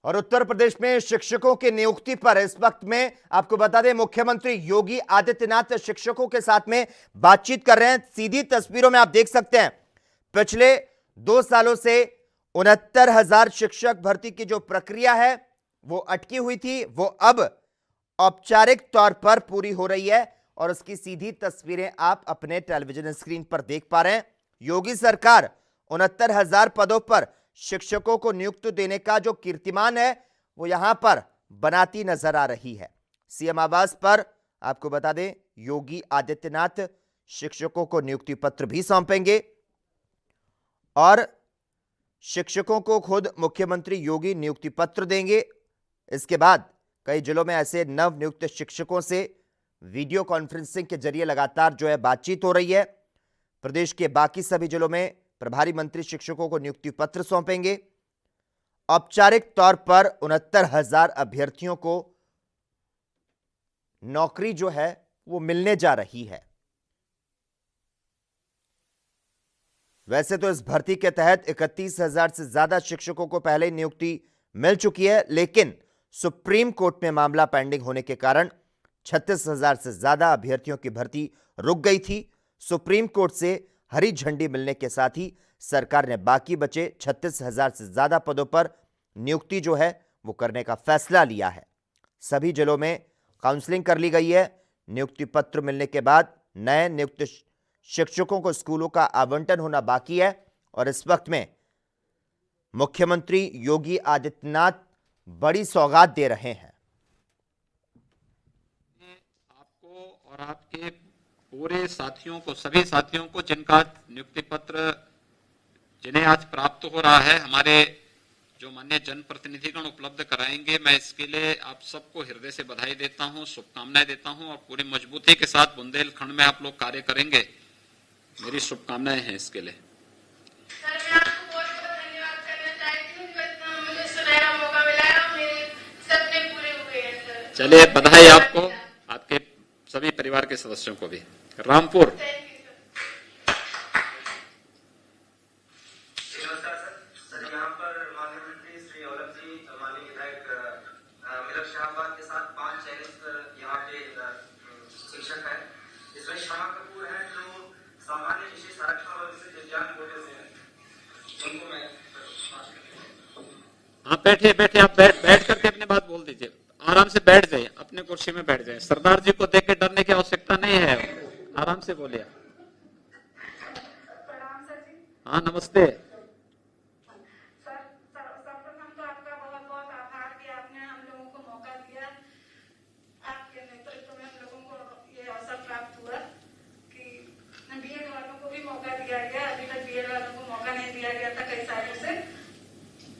और उत्तर प्रदेश में शिक्षकों की नियुक्ति पर इस वक्त में आपको बता दें, मुख्यमंत्री योगी आदित्यनाथ शिक्षकों के साथ में बातचीत कर रहे हैं। सीधी तस्वीरों में आप देख सकते हैं, पिछले 2 सालों से 69,000 शिक्षक भर्ती की जो प्रक्रिया है वो अटकी हुई थी, वो अब औपचारिक तौर पर पूरी हो रही है और उसकी सीधी तस्वीरें आप अपने टेलीविजन स्क्रीन पर देख पा रहे हैं। योगी सरकार 69,000 पदों पर शिक्षकों को नियुक्त देने का जो कीर्तिमान है वो यहां पर बनाती नजर आ रही है। सीएम आवास पर आपको बता दें, योगी आदित्यनाथ शिक्षकों को नियुक्ति पत्र भी सौंपेंगे और शिक्षकों को खुद मुख्यमंत्री योगी नियुक्ति पत्र देंगे। इसके बाद कई जिलों में ऐसे नवनियुक्त शिक्षकों से वीडियो कॉन्फ्रेंसिंग के जरिए लगातार जो है बातचीत हो रही है। प्रदेश के बाकी सभी जिलों में प्रभारी मंत्री शिक्षकों को नियुक्ति पत्र सौंपेंगे। औपचारिक तौर पर 69,000 अभ्यर्थियों को नौकरी जो है वो मिलने जा रही है। वैसे तो इस भर्ती के तहत 31,000 से ज्यादा शिक्षकों को पहले ही नियुक्ति मिल चुकी है, लेकिन सुप्रीम कोर्ट में मामला पेंडिंग होने के कारण 36,000 से ज्यादा अभ्यर्थियों की भर्ती रुक गई थी। सुप्रीम कोर्ट से हरी झंडी मिलने के साथ ही सरकार ने बाकी बचे 36,000 से ज्यादा पदों पर नियुक्ति जो है वो करने का फैसला लिया है। सभी जिलों में काउंसलिंग कर ली गई है। नियुक्ति पत्र मिलने के बाद नए नियुक्त शिक्षकों को स्कूलों का आवंटन होना बाकी है और इस वक्त में मुख्यमंत्री योगी आदित्यनाथ बड़ी सौगात दे रहे हैं। आपको और आपके पूरे साथियों को, सभी साथियों को जिनका नियुक्ति पत्र जिन्हें आज प्राप्त हो रहा है, हमारे जो माननीय जनप्रतिनिधिगण उपलब्ध कराएंगे, मैं इसके लिए आप सबको हृदय से बधाई देता हूं, शुभकामनाएं देता हूं और पूरी मजबूती के साथ बुंदेलखंड में आप लोग कार्य करेंगे, मेरी शुभकामनाएं हैं इसके लिए। चलिए, बधाई आपको, आपके सभी परिवार के सदस्यों को भी। रामपुर आप बैठे आप बैठ करके अपनी बात बोल दीजिए, आराम से बैठ जाइए, अपने कुर्सी में बैठ जाइए। सरदार जी को देख के डरने की आवश्यकता नहीं है, आराम से बोलिए। हाँ, नमस्ते। सर्वप्रथम तो आपका बहुत बहुत आभार कि आपने हम लोगों को मौका दिया। आपके नेतृत्व में हम लोगों को ये अवसर प्राप्त हुआ कि बीएड वालों को भी मौका दिया गया। अभी तक बीएड वालों को मौका नहीं दिया गया था कई सालों से।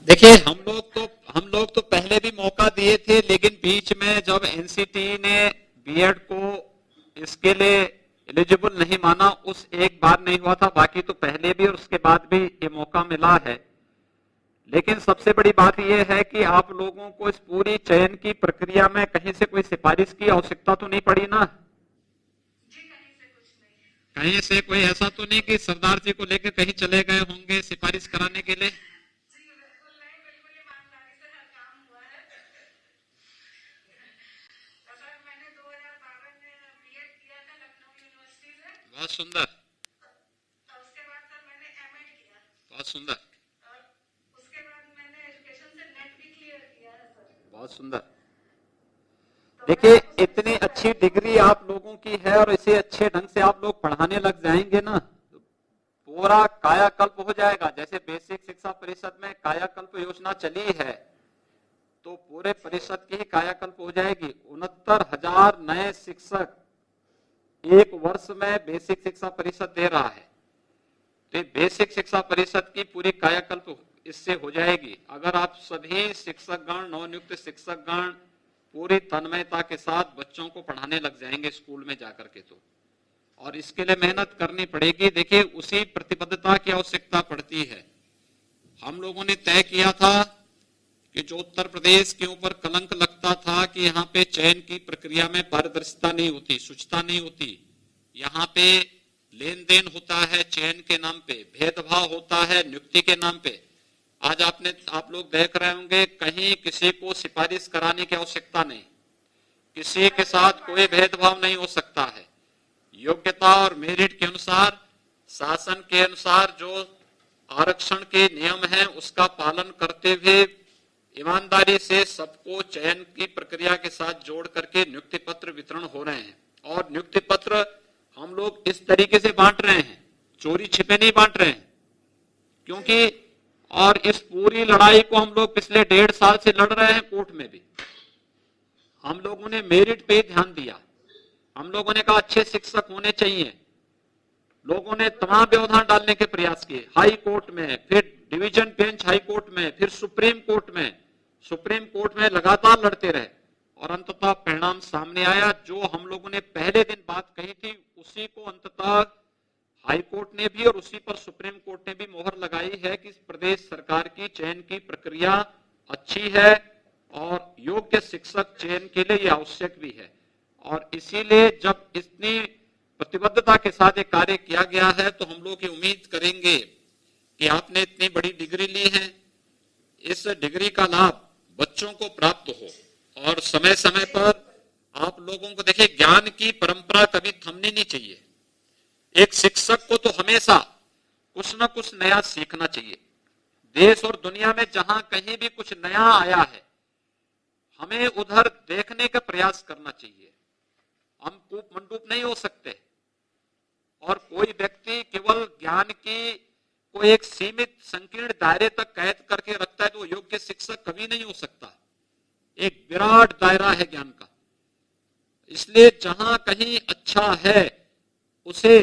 देखिए, हम लोग तो पहले भी मौका दिए थे, लेकिन बीच में जब एनसीटी ने बीएड को इसके लिए एलिजिबल नहीं माना, उस एक बार नहीं हुआ था, बाकी तो पहले भी और उसके बाद भी ये मौका मिला है। लेकिन सबसे बड़ी बात यह है कि आप लोगों को इस पूरी चयन की प्रक्रिया में कहीं से कोई सिफारिश की आवश्यकता तो नहीं पड़ी ना? जी, कहीं से कुछ नहीं। कहीं से कोई ऐसा तो नहीं कि सरदार जी को लेकर कहीं चले गए होंगे सिफारिश कराने के लिए? बहुत सुंदर। उसके बाद सर मैंने एमएड किया। बहुत सुंदर। और उसके बाद मैंने एजुकेशन से नेट भी क्लियर किया है सर। बहुत सुंदर। देखिए, इतनी अच्छी डिग्री आप लोगों की है और इसे अच्छे ढंग से आप लोग पढ़ाने लग जाएंगे ना, तो पूरा कायाकल्प हो जाएगा। जैसे बेसिक शिक्षा परिषद में कायाकल्प योजना चली है, तो पूरे परिषद की ही कायाकल्प हो जाएगी। 69,000 नए शिक्षक एक वर्ष में बेसिक शिक्षा परिषद दे रहा है, तो बेसिक शिक्षा परिषद की पूरी कायाकल्प इससे हो जाएगी। अगर आप सभी शिक्षकगण, नवनियुक्त शिक्षकगण पूरी तन्मयता के साथ बच्चों को पढ़ाने लग जाएंगे स्कूल में जाकर के, तो और इसके लिए मेहनत करनी पड़ेगी। देखिए, उसी प्रतिबद्धता की आवश्यकता पड़ती है। हम लोगों ने तय किया था कि जो उत्तर प्रदेश के ऊपर कलंक लगता था कि यहाँ पे चयन की प्रक्रिया में पारदर्शिता नहीं होती, शुचिता नहीं होती, यहाँ पे लेन देन होता है चयन के नाम पे, भेदभाव होता है नियुक्ति के नाम पे, आज आप लोग देख रहे होंगे कहीं किसी को सिफारिश कराने की आवश्यकता नहीं, किसी के साथ कोई भेदभाव नहीं हो सकता है। योग्यता और मेरिट के अनुसार, शासन के अनुसार जो आरक्षण के नियम हैं उसका पालन करते हुए ईमानदारी से सबको चयन की प्रक्रिया के साथ जोड़ करके नियुक्ति पत्र वितरण हो रहे हैं। और नियुक्ति पत्र हम लोग इस तरीके से बांट रहे हैं, चोरी छिपे नहीं बांट रहे हैं, क्योंकि और इस पूरी लड़ाई को हम लोग पिछले 1.5 साल से लड़ रहे हैं। कोर्ट में भी हम लोगों ने मेरिट पे ध्यान दिया, हम लोगों ने कहा अच्छे शिक्षक होने चाहिए, लोगों ने तमाम व्यवधान डालने के प्रयास किए, हाई कोर्ट में, फिर डिवीजन बेंच हाई कोर्ट में, फिर सुप्रीम कोर्ट में लगातार लड़ते रहे और अंततः परिणाम सामने आया। जो हम लोगों ने पहले दिन बात कही थी उसी को अंततः हाई कोर्ट ने भी और उसी पर सुप्रीम कोर्ट ने भी मोहर लगाई है कि प्रदेश सरकार की चयन की प्रक्रिया अच्छी है और योग्य शिक्षक चयन के लिए यह आवश्यक भी है। और इसीलिए जब इतनी प्रतिबद्धता के साथ एक कार्य किया गया है तो हम लोग ये उम्मीद करेंगे कि आपने इतनी बड़ी डिग्री ली है, इस डिग्री का लाभ बच्चों को प्राप्त हो और समय समय पर आप लोगों को देखिए, ज्ञान की परंपरा कभी थमनी नहीं चाहिए। एक शिक्षक को तो हमेशा कुछ न कुछ नया सीखना चाहिए। देश और दुनिया में जहां कहीं भी कुछ नया आया है हमें उधर देखने का प्रयास करना चाहिए। हम कूप मंडूप नहीं हो सकते और कोई व्यक्ति केवल ज्ञान की को एक सीमित संकीर्ण दायरे तक कैद करके रखता है तो योग्य शिक्षक कभी नहीं हो सकता। एक विराट दायरा है ज्ञान का, इसलिए जहां कहीं अच्छा है उसे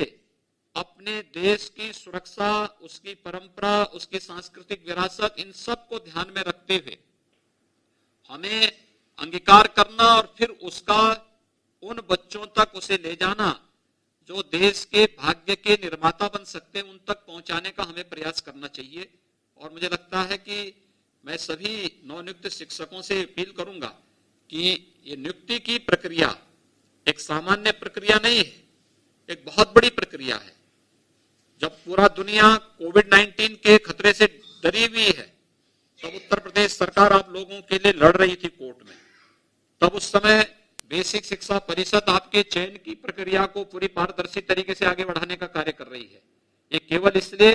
अपने देश की सुरक्षा, उसकी परंपरा, उसकी सांस्कृतिक विरासत, इन सब को ध्यान में रखते हुए हमें अंगीकार करना और फिर उसका उन बच्चों तक उसे ले जाना जो देश के भाग्य के निर्माता बन सकते हैं, उन तक पहुंचाने का हमें प्रयास करना चाहिए। और मुझे लगता है कि मैं सभी नवनियुक्त शिक्षकों से अपील करूंगा कि ये नियुक्ति की प्रक्रिया एक सामान्य प्रक्रिया नहीं है, एक बहुत बड़ी प्रक्रिया है। जब पूरा दुनिया कोविड-19 के खतरे से डरी हुई है तब उत्तर प्रदेश सरकार आप लोगों के लिए लड़ रही थी कोर्ट में। तब उस समय बेसिक शिक्षा परिषद आपके चयन की प्रक्रिया को पूरी पारदर्शी तरीके से आगे बढ़ाने का कार्य कर रही है। ये केवल इसलिए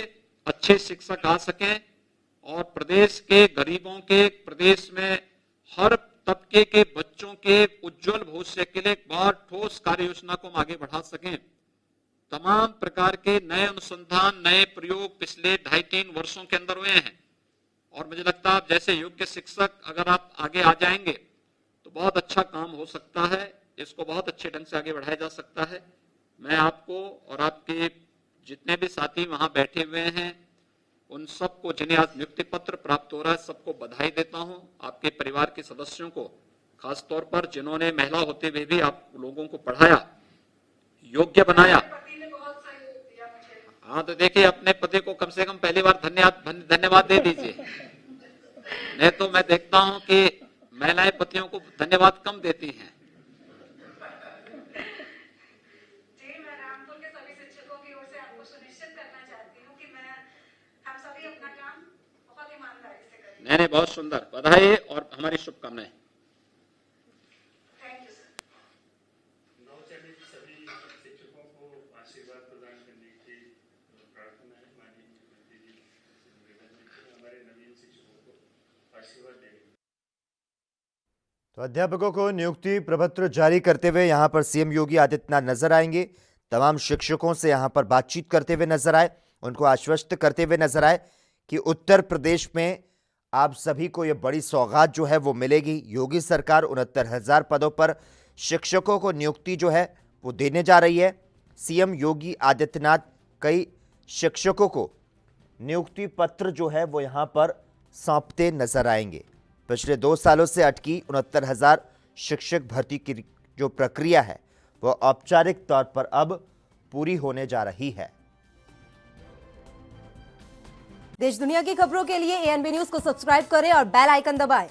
अच्छे शिक्षक आ सकें और प्रदेश के गरीबों के, प्रदेश में हर तबके के बच्चों के उज्जवल भविष्य के लिए एक बहुत ठोस कार्य योजना को हम आगे बढ़ा सकें। तमाम प्रकार के नए अनुसंधान, नए प्रयोग पिछले 2.5-3 वर्षों के अंदर हुए हैं और मुझे लगता है जैसे योग्य शिक्षक अगर आप आगे आ जाएंगे तो बहुत अच्छा काम हो सकता है, इसको बहुत अच्छे ढंग से आगे बढ़ाया जा सकता है। मैं आपको और आपके जितने भी साथी वहां बैठे हुए हैं उन सबको जिन्हें आज नियुक्ति पत्र प्राप्त हो रहा है सबको बधाई देता हूं। आपके परिवार के सदस्यों को खास तौर पर जिन्होंने महिला होते हुए भी आप लोगों को पढ़ाया, योग्य बनाया। हाँ तो देखिए अपने पति को कम से कम पहली बार धन्यवाद दे दीजिए। नहीं तो मैं देखता हूं कि महिलाएं पतियों को धन्यवाद कम देती हैं। जी, मैं रामपुर के सभी शिक्षकों की ओर से आपको सुनिश्चित करना चाहती हूँ कि हम सभी अपना काम बहुत ईमानदारी से करेंगे। नहीं, बहुत सुंदर, बधाई और हमारी शुभकामनाएं। Thank you sir. नवचयनित सभी शिक्षकों को आशीर्वाद प्रदान करने की प्रार्थना है। माननीय मुख्यमंत्री जी निवेदन है हमारे नवीन शिक्षकों को आशीर्वाद देंगे। तो अध्यापकों को नियुक्ति प्रपत्र जारी करते हुए यहां पर सीएम योगी आदित्यनाथ नजर आएंगे। तमाम शिक्षकों से यहां पर बातचीत करते हुए नजर आए, उनको आश्वस्त करते हुए नजर आए कि उत्तर प्रदेश में आप सभी को यह बड़ी सौगात जो है वो मिलेगी। योगी सरकार 69,000 पदों पर शिक्षकों को नियुक्ति जो है वो देने जा रही है। सीएम योगी आदित्यनाथ कई शिक्षकों को नियुक्ति पत्र जो है वो यहां पर सौंपते नजर आएंगे। पिछले 2 सालों से अटकी 69,000 शिक्षक भर्ती की जो प्रक्रिया है वो औपचारिक तौर पर अब पूरी होने जा रही है। देश दुनिया की खबरों के लिए एएनबी न्यूज को सब्सक्राइब करें और बेल आइकन दबाएं।